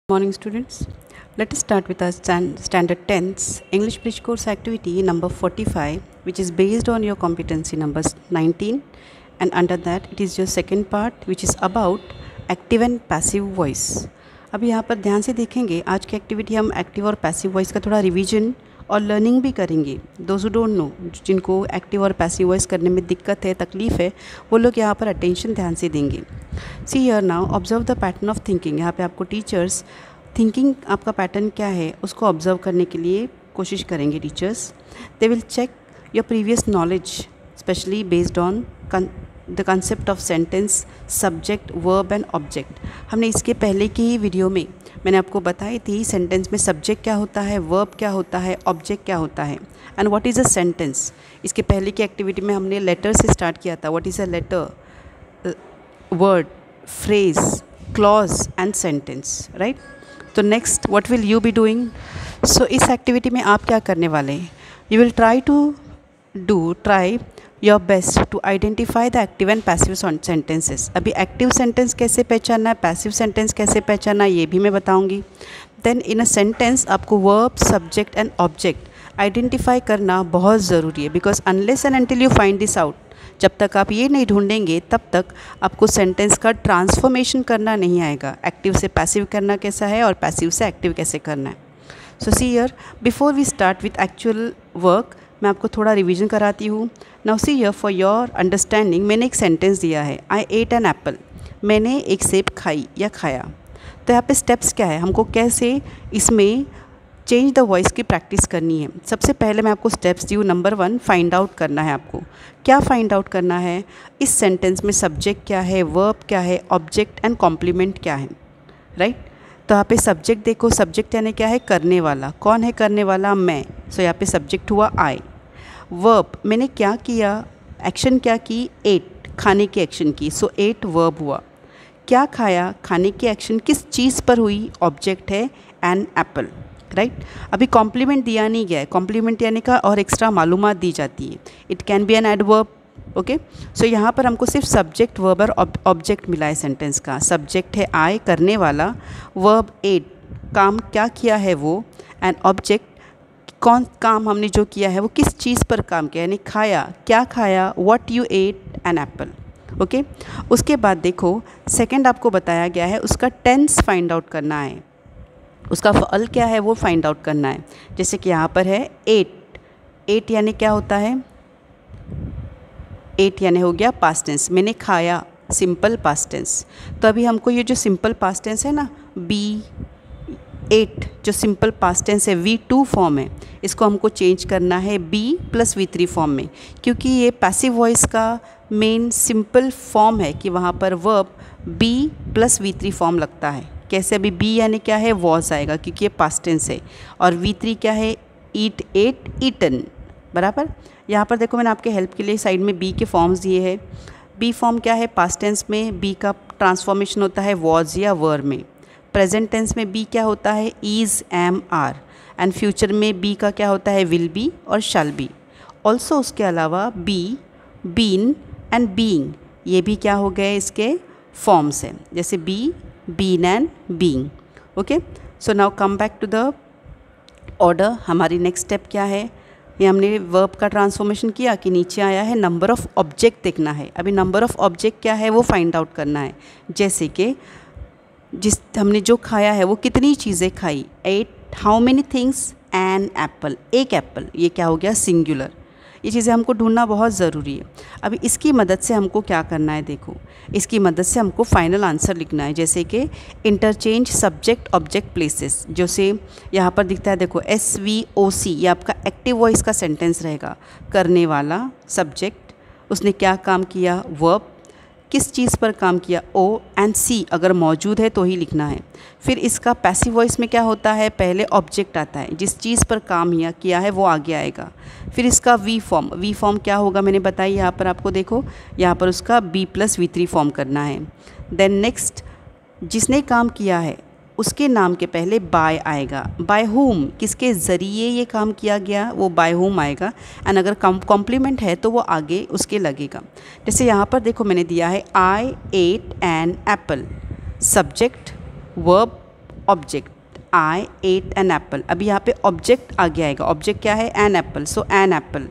Morning students, let us start with our standard 10th English bridge course activity number 45, which is based on your competency numbers 19, and under that it is your second part which is about active and passive voice. अभी यहाँ पर ध्यान से देखेंगे आज की activity हम active और पैसिव वॉइस का थोड़ा रिवीजन और लर्निंग भी करेंगे. दोज हु डोंट नो, जिनको एक्टिव और पैसिव वॉइस करने में दिक्कत है, तकलीफ़ है, वो लोग यहाँ पर अटेंशन ध्यान से देंगे. See here now, observe the pattern of thinking. यहाँ पे आपको टीचर्स थिंकिंग आपका पैटर्न क्या है उसको ऑब्जर्व करने के लिए कोशिश करेंगे teachers. They will check your previous knowledge specially based on the concept of sentence, subject, verb and object. हमने इसके पहले की ही वीडियो में मैंने आपको बताई थी सेंटेंस में सब्जेक्ट क्या होता है, वर्ब क्या होता है, ऑब्जेक्ट क्या होता है, and what is a sentence. इसके पहले की एक्टिविटी में हमने लेटर से स्टार्ट किया था. What is a letter, word, phrase, clause and sentence, right. तो next what will you be doing. So इस एक्टिविटी में आप क्या करने वाले हैं, you will try your best to identify the active and passive sentences. अभी एक्टिव सेंटेंस कैसे पहचानना है, पैसिव सेंटेंस कैसे पहचानना है, ये भी मैं बताऊंगी. देन इन अ सेंटेंस आपको verb, subject and object identify करना बहुत ज़रूरी है, because unless and until you find this out, जब तक आप ये नहीं ढूंढेंगे तब तक आपको सेंटेंस का ट्रांसफॉर्मेशन करना नहीं आएगा. एक्टिव से पैसिव करना कैसा है और पैसिव से एक्टिव कैसे करना है. So see here, before we start with actual work, मैं आपको थोड़ा रिवीजन कराती हूँ. Now see here, for your understanding मैंने एक सेंटेंस दिया है, आई एट एन एप्पल. मैंने एक सेब खाई या खाया. तो यहाँ पे स्टेप्स क्या है, हमको कैसे इसमें चेंज द वॉइस की प्रैक्टिस करनी है. सबसे पहले मैं आपको स्टेप्स दी हूँ. नंबर 1, फाइंड आउट करना है. आपको क्या फाइंड आउट करना है, इस सेंटेंस में सब्जेक्ट क्या है, वर्ब क्या है, ऑब्जेक्ट एंड कॉम्प्लीमेंट क्या है, राइट. तो यहाँ पे सब्जेक्ट देखो, सब्जेक्ट यानी क्या है, करने वाला. कौन है करने वाला, मैं. सो यहाँ पे सब्जेक्ट हुआ आई. वर्ब, मैंने क्या किया, एक्शन क्या की, एट, खाने की एक्शन की. सो एट वर्ब हुआ. क्या खाया, खाने की एक्शन किस चीज़ पर हुई, ऑब्जेक्ट है एन एप्पल, राइट. अभी कॉम्प्लीमेंट दिया नहीं गया है. कॉम्प्लीमेंट यानी का और एक्स्ट्रा मालूमात दी जाती है. It can be an adverb, okay. So यहाँ पर हमको सिर्फ सब्जेक्ट, वर्ब और ऑब्जेक्ट मिला है सेंटेंस का. सब्जेक्ट है आई, करने वाला. वर्ब एट, काम क्या किया है वो. एंड ऑब्जेक्ट, कौन काम हमने जो किया है वो किस चीज़ पर काम किया, यानी खाया, क्या खाया, what you ate an apple, okay. उसके बाद देखो सेकेंड आपको बताया गया है, उसका टेंस फाइंड आउट करना है, उसका फअल क्या है वो फाइंड आउट करना है. जैसे कि यहाँ पर है एट. एट यानी क्या होता है, एट यानी हो गया पास्ट टेंस. मैंने खाया, सिंपल पास्ट टेंस. तो अभी हमको ये जो सिंपल पास्ट टेंस है ना, बी एट जो सिंपल पास्ट टेंस है, V2 फॉर्म है, इसको हमको चेंज करना है B + V3 फॉर्म में, क्योंकि ये पैसिव वॉइस का मेन सिंपल फॉर्म है कि वहाँ पर वर्ब B + V3 फॉर्म लगता है. कैसे, अभी B यानी क्या है, वॉज आएगा क्योंकि ये पास्ट टेंस है, और V3 क्या है, ईट, एट, ईटन, बराबर. यहाँ पर देखो मैंने आपके हेल्प के लिए साइड में B के फॉर्म्स दिए हैं. B फॉर्म क्या है, पास्ट टेंस में B का ट्रांसफॉर्मेशन होता है वॉज या वर में. प्रेजेंट टेंस में बी क्या होता है, is, am, are. And future में बी का क्या होता है, विल बी और शैल बी. ऑल्सो उसके अलावा बी, बीन एंड बीइंग, ये भी क्या हो गए, इसके फॉर्म्स हैं. जैसे be, been and being, okay. So now come back to the order. हमारी नेक्स्ट स्टेप क्या है, ये हमने वर्ब का ट्रांसफॉर्मेशन किया कि नीचे आया है नंबर ऑफ़ ऑब्जेक्ट देखना है. अभी नंबर ऑफ़ ऑब्जेक्ट क्या है वो फाइंड आउट करना है. जैसे कि जिस हमने जो खाया है वो कितनी चीज़ें खाई, ate, how many things, an apple, एक एप्पल, ये क्या हो गया, सिंगुलर. ये चीज़ें हमको ढूंढना बहुत ज़रूरी है. अभी इसकी मदद से हमको क्या करना है, देखो इसकी मदद से हमको फाइनल आंसर लिखना है. जैसे कि इंटरचेंज सब्जेक्ट ऑब्जेक्ट प्लेसेस, जैसे यहाँ पर दिखता है देखो SVOC, ये आपका एक्टिव वॉइस का सेंटेंस रहेगा. करने वाला सब्जेक्ट, उसने क्या काम किया, वर्ब, किस चीज़ पर काम किया, O, एंड C अगर मौजूद है तो ही लिखना है. फिर इसका पैसिव वॉइस में क्या होता है, पहले ऑब्जेक्ट आता है, जिस चीज़ पर काम किया है वो आगे आएगा. फिर इसका V फॉर्म क्या होगा मैंने बताई, यहाँ पर आपको देखो, यहाँ पर उसका B + V3 फॉर्म करना है. देन नेक्स्ट, जिसने काम किया है उसके नाम के पहले बाय आएगा. बाय हुम, किसके ज़रिए ये काम किया गया, वो बाय हुम आएगा. एंड अगर कॉम्प्लीमेंट है तो वो आगे उसके लगेगा. जैसे यहाँ पर देखो मैंने दिया है I ate an apple. Subject, verb, object, I ate an apple। अब यहाँ पे ऑब्जेक्ट आगे आएगा, ऑब्जेक्ट क्या है, an apple, so an apple.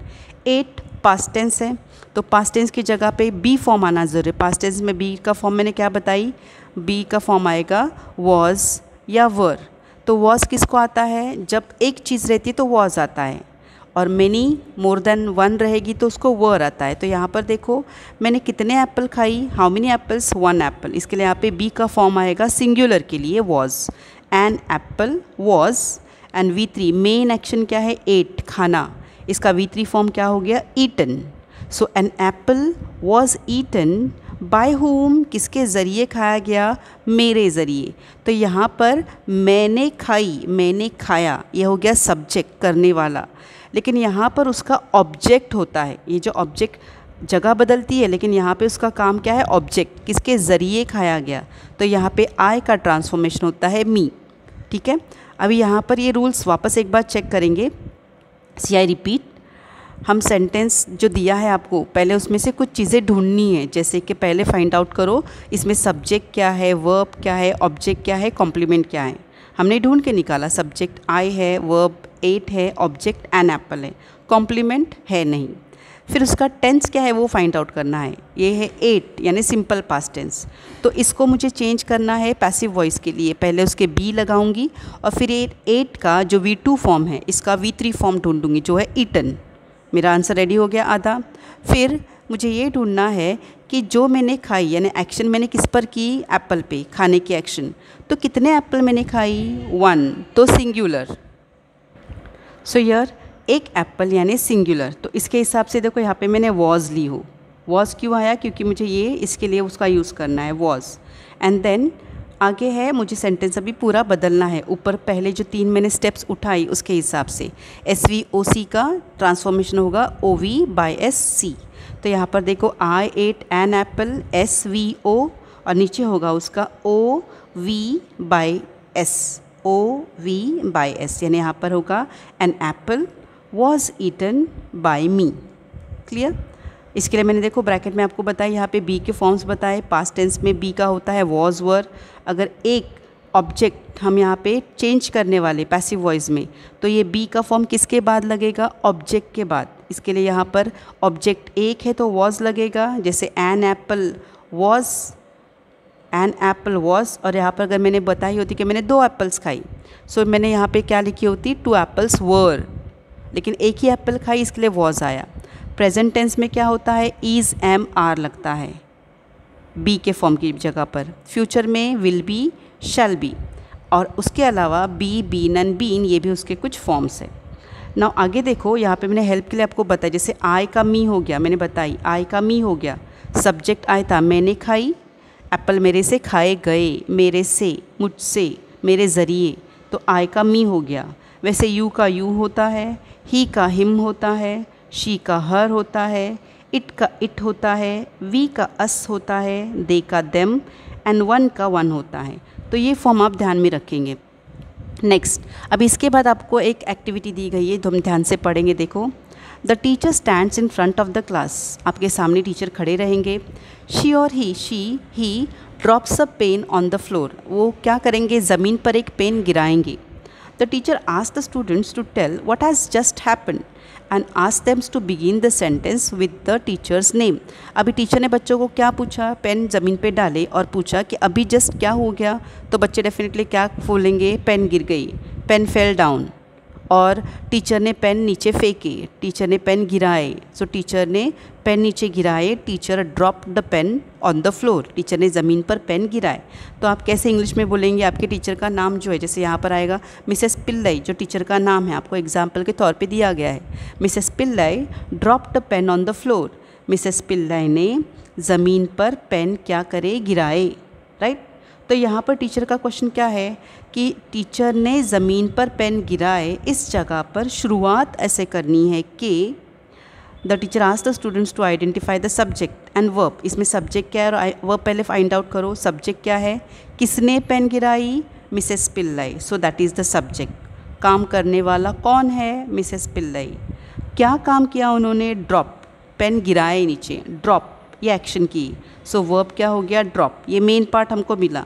Ate past tense है, तो पास्ट टेंस की जगह पे बी फॉर्म आना ज़रूरी है। पास्ट टेंस में बी का फॉर्म मैंने क्या बताई, बी का फॉर्म आएगा वॉज या वर। तो वॉज किसको आता है, जब एक चीज़ रहती है तो वॉज आता है, और मैनी मोर देन वन रहेगी तो उसको वर आता है। तो यहाँ पर देखो मैंने कितने एप्पल खाई, how many apples, one Apple. इसके लिए यहाँ पे बी का फॉर्म आएगा सिंगुलर के लिए was, an apple was. And V3 main action क्या है, एट खाना, इसका V3 फॉर्म क्या हो गया, eaten. So an apple was eaten by home, किसके ज़रिए खाया गया, मेरे ज़रिए। तो यहाँ पर मैंने खाई, मैंने खाया, ये हो गया सब्जेक्ट करने वाला, लेकिन यहाँ पर उसका ऑब्जेक्ट होता है। ये जो ऑब्जेक्ट जगह बदलती है, लेकिन यहाँ पे उसका काम क्या है, ऑब्जेक्ट, किसके ज़रिए खाया गया। तो यहाँ पे आई का ट्रांसफॉर्मेशन होता है मी। ठीक है, अभी यहाँ पर ये रूल्स वापस एक बार चेक करेंगे। सी आई रिपीट, हम सेंटेंस जो दिया है आपको, पहले उसमें से कुछ चीज़ें ढूंढनी है। जैसे कि पहले फाइंड आउट करो इसमें सब्जेक्ट क्या है, वर्ब क्या है, ऑब्जेक्ट क्या है, कॉम्प्लीमेंट क्या है। हमने ढूंढ के निकाला, सब्जेक्ट आई है, वर्ब एट है, ऑब्जेक्ट एन एप्पल है, कॉम्प्लीमेंट है नहीं। फिर उसका टेंस क्या है वो फाइंड आउट करना है। ये है एट यानी सिंपल पास्ट टेंस, तो इसको मुझे चेंज करना है पैसिव वॉइस के लिए। पहले उसके बी लगाऊंगी और फिर एट का जो V2 फॉर्म है इसका V3 फॉर्म ढूंढूंगी जो है ईटन। मेरा आंसर रेडी हो गया आधा। फिर मुझे ये ढूंढना है कि जो मैंने खाई यानी एक्शन मैंने किस पर की, एप्पल पे, खाने की एक्शन। तो कितने एप्पल मैंने खाई, वन, तो सिंगुलर। सो यार एक एप्पल यानी सिंगुलर। तो इसके हिसाब से देखो यहाँ पे मैंने वॉज ली हो। वॉज क्यों आया, क्योंकि मुझे ये इसके लिए उसका यूज़ करना है वॉज। एंड देन आगे है मुझे सेंटेंस अभी पूरा बदलना है, ऊपर पहले जो 3 मैंने स्टेप्स उठाई उसके हिसाब से। SVOC का ट्रांसफॉर्मेशन होगा OV/SC। तो यहाँ पर देखो आई एट एन एप्पल, SVO, और नीचे होगा उसका OV/S, OV/S, यानी यहाँ पर होगा an apple was eaten by me. Clear. इसके लिए मैंने देखो ब्रैकेट में आपको बताया, यहाँ पे बी के फॉर्म्स बताए। पास्ट टेंस में बी का होता है वॉज वर। अगर एक ऑब्जेक्ट हम यहाँ पे चेंज करने वाले पैसिव वॉइस में, तो ये बी का फॉर्म किसके बाद लगेगा, ऑब्जेक्ट के बाद। इसके लिए यहाँ पर ऑब्जेक्ट एक है तो वॉज लगेगा, जैसे an apple was, an apple was. और यहाँ पर अगर मैंने बताई होती कि मैंने 2 एप्पल्स खाई, सो मैंने यहाँ पे क्या लिखी होती, 2 एप्पल्स वर, लेकिन एक ही एप्पल खाई इसके लिए वॉज आया। प्रेजेंट टेंस में क्या होता है, इज़, एम, आर लगता है बी के फॉर्म की जगह पर। फ्यूचर में विल बी, शैल बी, और उसके अलावा बी, बीन एंड बीन, ये भी उसके कुछ फॉर्म्स है। नाउ आगे देखो, यहाँ पे मैंने हेल्प के लिए आपको बताया, जैसे आई का मी हो गया, मैंने बताई आई का मी हो गया। सब्जेक्ट आया था मैंने खाई, एप्पल मेरे से खाए गए, मेरे से, मुझसे, मेरे ज़रिए, तो आई का मी हो गया। वैसे यू का यू होता है, ही का हिम होता है, शी का हर होता है, इट का इट होता है, वी का अस होता है, दे का देम, एंड वन का वन होता है। तो ये फॉर्म आप ध्यान में रखेंगे। नेक्स्ट, अब इसके बाद आपको एक एक्टिविटी दी गई है तो हम ध्यान से पढ़ेंगे। देखो, the teacher stands in front of the class, आपके सामने टीचर खड़े रहेंगे। शी और he drops a pen on the floor, वो क्या करेंगे, ज़मीन पर एक पेन गिराएंगे। The teacher asked the students to tell what has just happened and ask them to begin the sentence with the teacher's name. अभी teacher ने बच्चों को क्या पूछा, पेन ज़मीन पे डाले और पूछा कि अभी जस्ट क्या हो गया, तो बच्चे डेफिनेटली क्या बोलेंगे, पेन गिर गई, पेन फेल डाउन। और टीचर ने पेन नीचे फेंके, टीचर ने पेन गिराए, सो टीचर ने पेन नीचे गिराए, teacher drop the pen on the floor, teacher ने ज़मीन पर पेन गिराए। तो आप कैसे इंग्लिश में बोलेंगे, आपके टीचर का नाम जो है, जैसे यहाँ पर आएगा मिसेस पिल्लाई, जो टीचर का नाम है आपको एग्जाम्पल के तौर पे दिया गया है। Mrs Pillai drop the pen on the floor, Mrs Pillai ने ज़मीन पर पेन क्या करे, गिराए, राइट। तो यहाँ पर टीचर का क्वेश्चन क्या है कि टीचर ने ज़मीन पर पेन गिराए, इस जगह पर शुरुआत ऐसे करनी है कि the teacher asked the students to identify the subject and verb. इसमें सब्जेक्ट क्या है और वर्ब पहले फाइंड आउट करो। सब्जेक्ट क्या है, किसने पेन गिराई, Mrs Pillai, so that is the subject. काम करने वाला कौन है, मिसेस पिल्लाई। क्या काम किया उन्होंने, ड्रॉप, पेन गिराए नीचे, ड्रॉप, ये एक्शन की, सो वर्ब क्या हो गया, ड्रॉप। ये मेन पार्ट हमको मिला।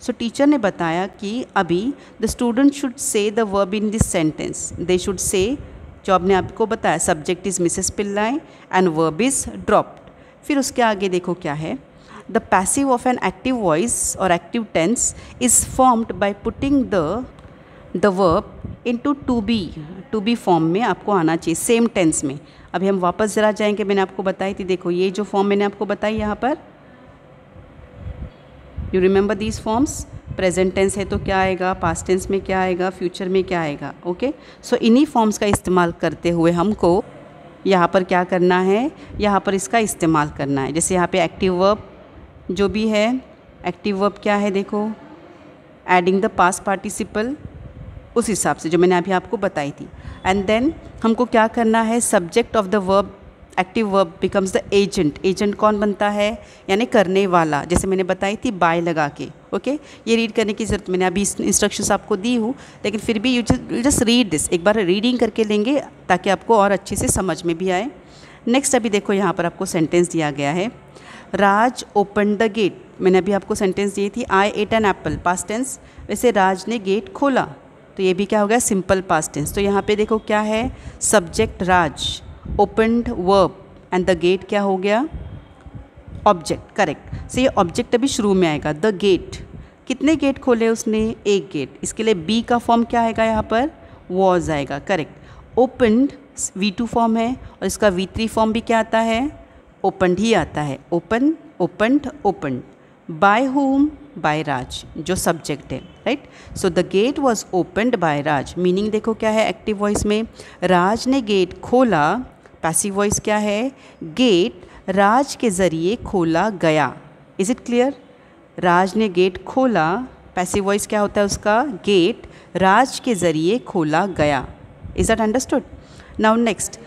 सो टीचर ने बताया कि अभी the student should say the verb in this sentence, they should say, जो आपने आपको बताया subject is Mrs Pillai and verb is dropped. फिर उसके आगे देखो क्या है, the passive of an active voice और active tense is formed by putting the verb into to be form में आपको आना चाहिए सेम टेंस में। अभी हम वापस ज़रा जाएंगे, मैंने आपको बताई थी, देखो ये जो फॉर्म मैंने आपको बताई यहाँ पर, you remember these forms, present tense है तो क्या आएगा, पास्ट टेंस में क्या आएगा, फ्यूचर में क्या आएगा। ओके, सो इन्हीं फॉर्म्स का इस्तेमाल करते हुए हमको यहाँ पर क्या करना है, यहाँ पर इसका इस्तेमाल करना है। जैसे यहाँ पे एक्टिव वर्ब जो भी है, एक्टिव वर्ब क्या है देखो, एडिंग द पास्ट पार्टिसिपल, उस हिसाब से जो मैंने अभी आपको बताई थी। एंड देन हमको क्या करना है, subject of the verb, active verb becomes the agent. Agent कौन बनता है, यानी करने वाला, जैसे मैंने बताई थी बाय लगा के। ओके, ये रीड करने की ज़रूरत, मैंने अभी इंस्ट्रक्शंस आपको दी हूँ, लेकिन फिर भी यू जस्ट रीड दिस, एक बार रीडिंग करके लेंगे ताकि आपको और अच्छे से समझ में भी आए। नेक्स्ट अभी देखो यहाँ पर आपको सेंटेंस दिया गया है, राज ओपन द गेट। मैंने अभी आपको सेंटेंस दी थी, I ate an apple, past tense, वैसे राज ने गेट खोला, तो ये भी क्या हो गया, सिंपल पास्ट टेंस। तो यहाँ पे देखो क्या है, subject Raj, opened verb and the gate क्या हो गया, ऑब्जेक्ट। करेक्ट, सो ये ऑब्जेक्ट अभी शुरू में आएगा, द गेट, कितने गेट खोले उसने, एक गेट, इसके लिए बी का फॉर्म क्या आएगा यहाँ पर, वॉज आएगा। करेक्ट, ओपनड V2 फॉर्म है और इसका V3 फॉर्म भी क्या आता है, ओपनड ही आता है, open, opened, opened, by whom, by Raj, जो सब्जेक्ट है, right. So the gate was opened by Raj, meaning देखो क्या है, एक्टिव वॉइस में राज ने गेट खोला, पैसिव वॉइस क्या है, गेट राज के ज़रिए खोला गया। इज़ इट क्लियर, राज ने गेट खोला, पैसिव वॉइस क्या होता है उसका, गेट राज के ज़रिए खोला गया। Is that understood. Now next,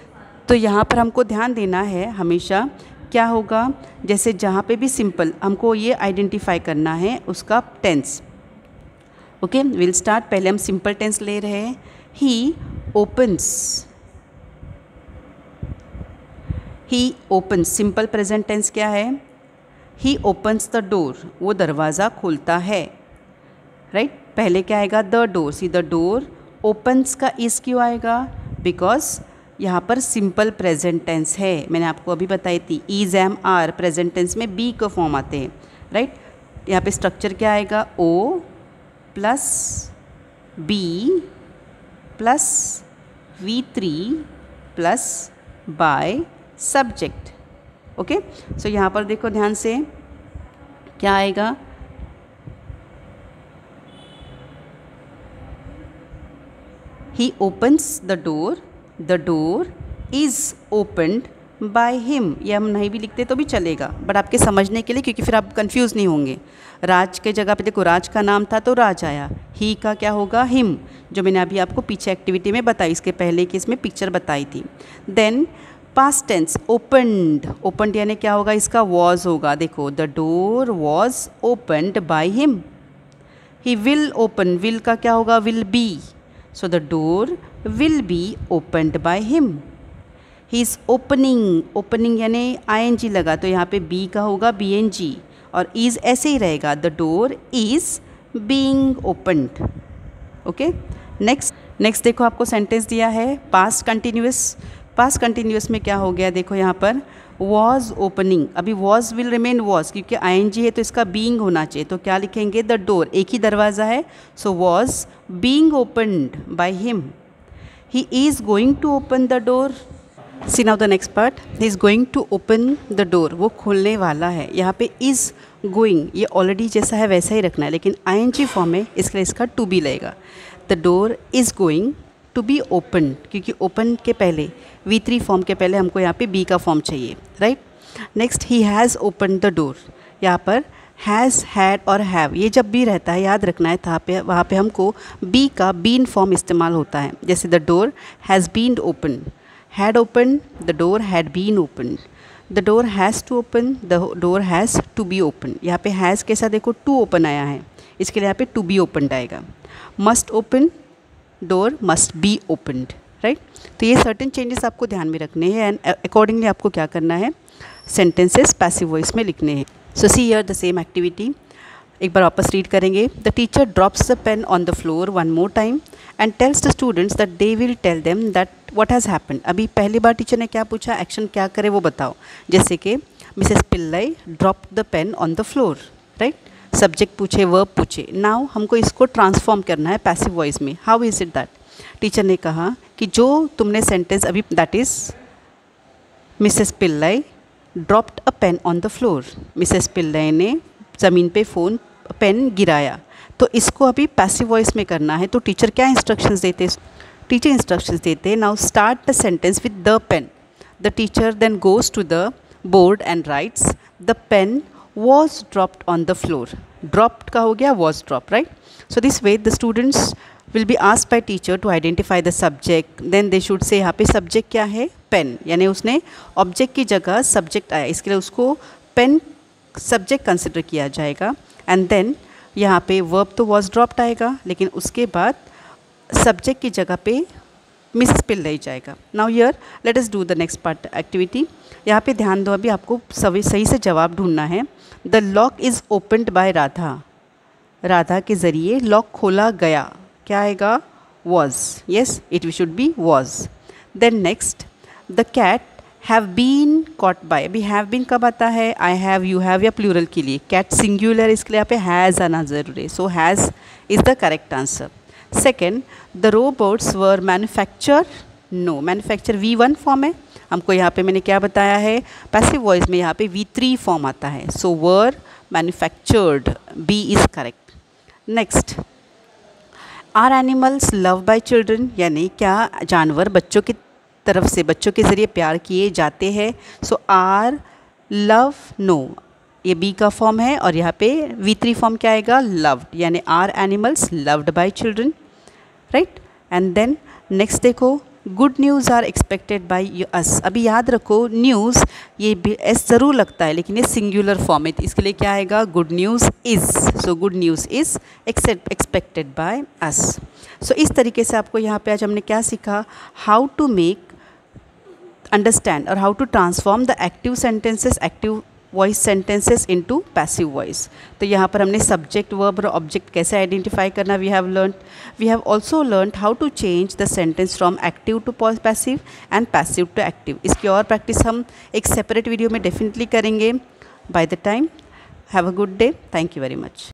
तो यहाँ पर हमको ध्यान देना है हमेशा, क्या होगा, जैसे जहाँ पे भी सिंपल, हमको ये आइडेंटिफाई करना है उसका टेंस। ओके, विल स्टार्ट, पहले हम सिंपल टेंस ले रहे हैं, he opens, he opens, simple present tense क्या है, ही ओपन्स द डोर, वो दरवाज़ा खोलता है, राइट। पहले क्या आएगा, the door, see the door, opens का इस क्यों आएगा, बिकॉज यहाँ पर सिंपल प्रेजेंट टेंस है, मैंने आपको अभी बताई थी, is am are present tense में बी का फॉर्म आते हैं, राइट। यहाँ पे स्ट्रक्चर क्या आएगा, O plus be plus V3 plus by subject. Okay, so यहाँ पर देखो ध्यान से क्या आएगा, he opens the door is opened by him. ये हम नहीं भी लिखते तो भी चलेगा, बट आपके समझने के लिए, क्योंकि फिर आप कंफ्यूज नहीं होंगे। राज के जगह पे देखो, राज का नाम था तो राज आया, ही का क्या होगा, हिम, जो मैंने अभी आपको पीछे एक्टिविटी में बताई, इसके पहले की इसमें पिक्चर बताई थी। देन पास्ट टेंस, ओपनड यानी क्या होगा, इसका वॉज होगा, देखो the door was opened by him. He will open, will का क्या होगा, will be, so the door will be opened by him. He is opening यानी ing लगा तो यहाँ पे be का होगा bng और is ऐसे ही रहेगा, the door is being opened. Okay, next देखो आपको सेंटेंस दिया है पास्ट कंटिन्यूस में क्या हो गया, देखो यहाँ पर was opening, अभी was will remain was, क्योंकि ing है तो इसका being होना चाहिए, तो क्या लिखेंगे, the door, एक ही दरवाज़ा है, so was being opened by him. He is going to open the door. See now the next part. He is going to open the door. वो खोलने वाला है। यहाँ पे is going, ये ऑलरेडी जैसा है वैसा ही रखना है, लेकिन ing फॉर्म है, इसके लिए इसका to be लगेगा। The door is going to be opened, क्योंकि open के पहले V3 फॉर्म के पहले हमको यहाँ पे be का फॉर्म चाहिए, right. Next, he has opened the door, यहाँ पर हैज़, हैड और हैव, ये जब भी रहता है याद रखना है, वहाँ पे हमको बी का बीन फॉर्म इस्तेमाल होता है। जैसे the door has been open, had open, the door had been open, the door has to open, the door has to be open. यहाँ पे हैज़ के साथ देखो टू ओपन आया है, इसके लिए यहाँ पे टू बी ओपनड आएगा। Must open, door must be opened, right. तो ये सर्टेन चेंजेस आपको ध्यान में रखने हैं एंड अकॉर्डिंगली आपको क्या करना है, सेंटेंसेस पैसिव वॉइस में लिखने हैं। So see here the same activity. एक बार वापस रीड करेंगे. The teacher drops the pen on the floor one more time and tells the students that they will tell them that what has happened. अभी पहली बार teacher ने क्या पूछा, action क्या करे वो बताओ. जैसे कि Mrs Pillai drop the pen on the floor, right. Subject पूछे, वर्ब पूछे. नाउ हमको इसको ट्रांसफॉर्म करना है पैसिव वॉइस में. How is it that? Teacher ने कहा कि जो तुमने सेंटेंस अभी, that is Mrs Pillai dropped a pen on the floor. Mrs Pillai ने ज़मीन पे पेन गिराया. तो इसको अभी पैसिव वॉइस में करना है. तो टीचर क्या इंस्ट्रक्शंस देते? टीचर इंस्ट्रक्शंस देते, now start the sentence with the pen. The teacher then goes to the board and writes the pen was dropped on the floor. Dropped का हो गया was drop, right. So this way the students will be asked by teacher to identify the subject. Then they should say यहाँ पे subject क्या है, pen. यानी उसने object की जगह सब्जेक्ट आया, इसके लिए उसको पेन सब्जेक्ट कंसिडर किया जाएगा. एंड देन यहाँ पे वर्ब तो वॉज ड्रॉप्ड आएगा, लेकिन उसके बाद सब्जेक्ट की जगह पे मिसेस पिल्लाई जाएगा. Now here let us do the next part activity. यहाँ पे ध्यान दो, अभी आपको सही से जवाब ढूंढना है. The lock is opened by Radha. Radha के ज़रिए लॉक खोला गया. क्या आएगा? Was. Yes, it should be was. Then next, the cat have been caught by. अभी हैव बीन कब आता है? आई हैव, यू हैव या प्लूरल के लिए. कैट सिंगुलर, इसके लिए यहाँ पे हैज़ आना ज़रूरी है. So has is the correct answer. Second, the robots were manufacture. No, manufacture V1 form है. हमको यहाँ पे मैंने क्या बताया है, पैसिव वॉइस में यहाँ पे V3 फॉर्म आता है. So were manufactured, B is correct. Next, are animals love by children. यानी क्या जानवर बच्चों की तरफ से, बच्चों के ज़रिए प्यार किए जाते हैं. सो आर, लव, नो, ये बी का फॉर्म है. और यहाँ पे V3 फॉर्म क्या आएगा? लव्ड. यानी are animals loved by children, right. And then next देखो, good news are expected by us. अभी याद रखो, न्यूज़ ये एस ज़रूर लगता है, लेकिन ये सिंगुलर फॉर्म है. इसके लिए क्या आएगा? Good news is. So good news is expected by us. So इस तरीके से आपको यहाँ पे आज हमने क्या सीखा, हाउ टू मेक अंडरस्टैंड और how to transform the active sentences, active voice sentences into passive voice. तो यहाँ पर हमने सब्जेक्ट, वर्ब और ऑब्जेक्ट कैसे आइडेंटिफाई करना we have also learn how to change the sentence from active to passive and passive to active. इसकी और practice हम एक सेपरेट वीडियो में डेफिनेटली करेंगे. By the time, have a good day. Thank you very much.